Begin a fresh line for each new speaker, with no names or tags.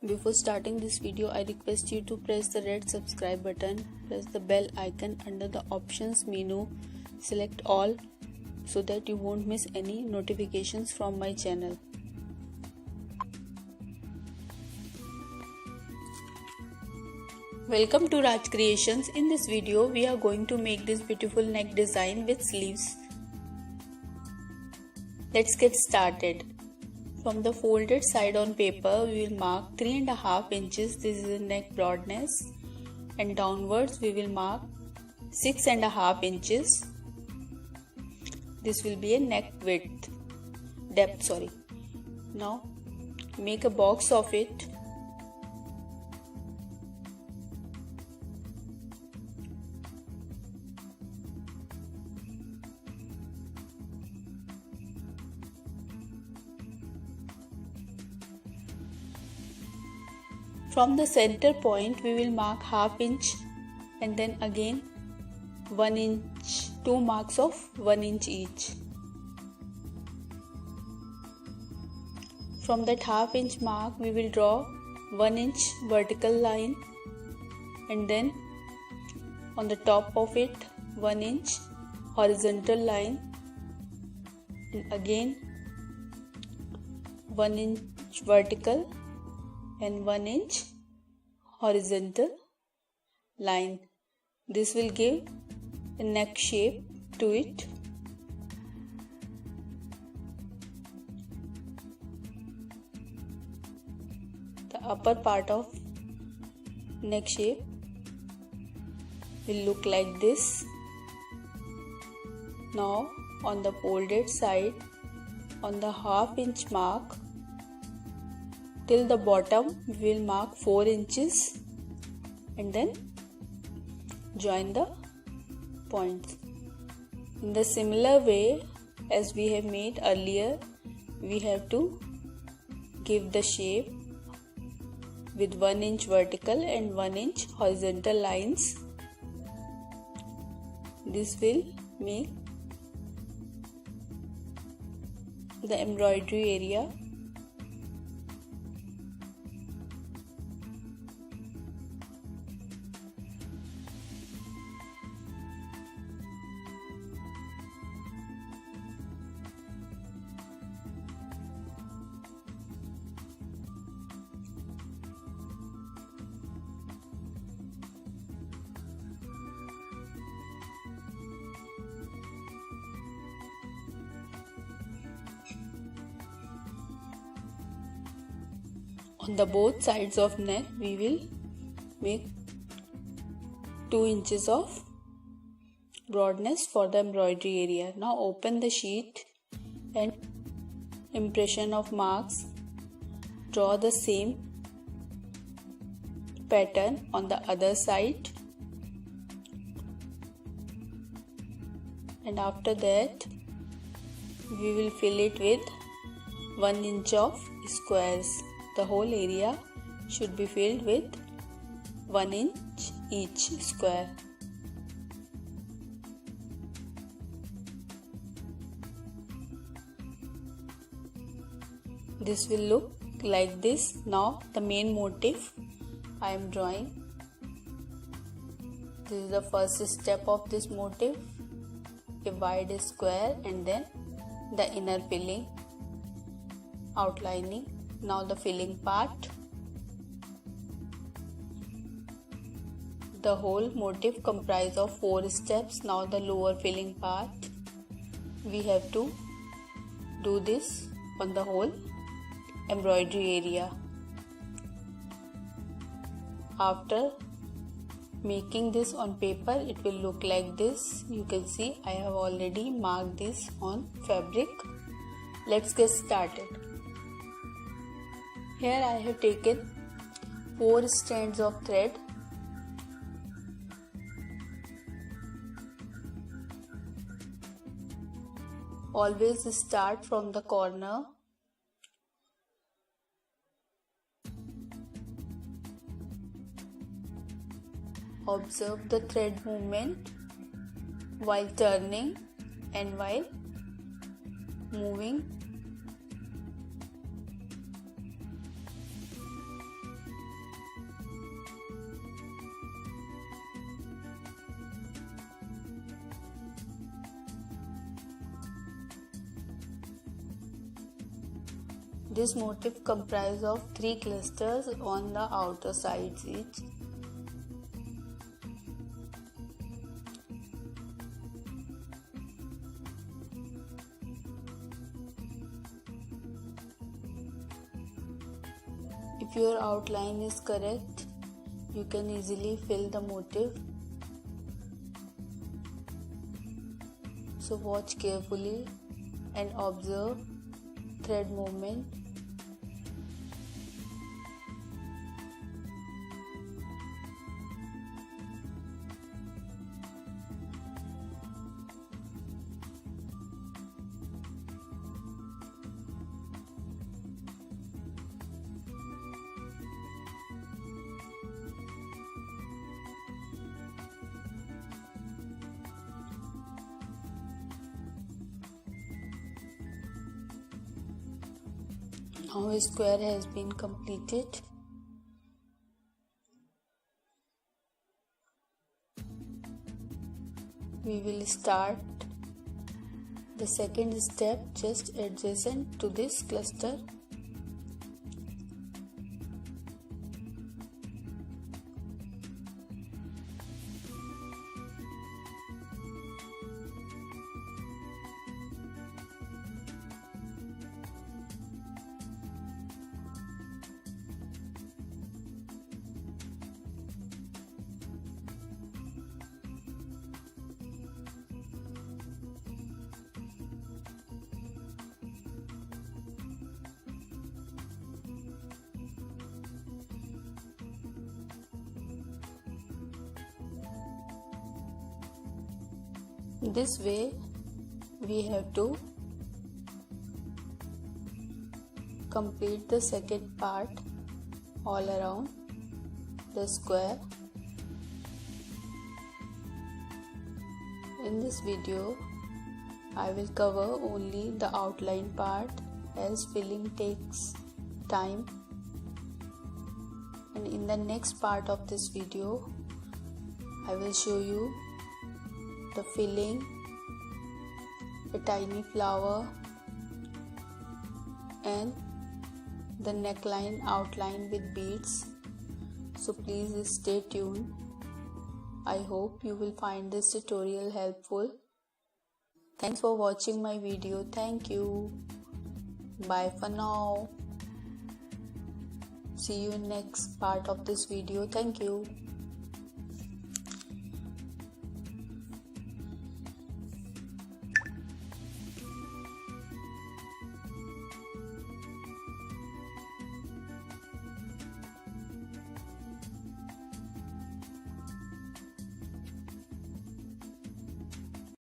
Before starting this video, I request you to press the red subscribe button, press the bell icon under the options menu, select all so that you won't miss any notifications from my channel. Welcome to Raj Creations. In this video, we are going to make this beautiful neck design with sleeves. Let's get started. From the folded side on paper, we will mark 3.5 inches. This is the neck broadness, and downwards we will mark 6.5 inches. This will be a neck depth. Now make a box of it. From the center point we will mark 1/2 inch and then again 1 inch, 2 marks of 1 inch each. From that 1/2 inch mark we will draw 1 inch vertical line and then on the top of it 1 inch horizontal line and again 1 inch vertical and 1 inch horizontal line. This will give a neck shape to it. The upper part of neck shape will look like this. Now on the folded side, on the 1/2 inch mark till the bottom we will mark 4 inches and then join the points. In the similar way as we have made earlier, we have to give the shape with 1 inch vertical and 1 inch horizontal lines. This will make the embroidery area. On the both sides of neck we will make 2 inches of broadness for the embroidery area. Now open the sheet and impression of marks. Draw the same pattern on the other side, and after that we will fill it with 1 inch of squares. The whole area should be filled with 1 inch each square. This will look like this. Now the main motif I am drawing. This is the first step of this motif, a wide square and then the inner filling, outlining. Now the filling part. The whole motif comprises of 4 steps. Now the lower filling part. We have to do this on the whole embroidery area. After making this on paper, it will look like this. You can see I have already marked this on fabric. Let's get started. Here I have taken 4 strands of thread. Always start from the corner. Observe the thread movement while turning and while moving. This motif comprises of 3 clusters on the outer sides each. If your outline is correct, you can easily fill the motif. So watch carefully and observe thread movement. Now a square has been completed. We will start the second step just adjacent to this cluster. This way we have to complete the second part all around the square. In this video I will cover only the outline part as filling takes time, and in the next part of this video I will show you the filling, a tiny flower and the neckline outline with beads. So please stay tuned. I hope you will find this tutorial helpful. Thanks for watching my video. Thank you. Bye for now. See you in next part of this video. Thank you.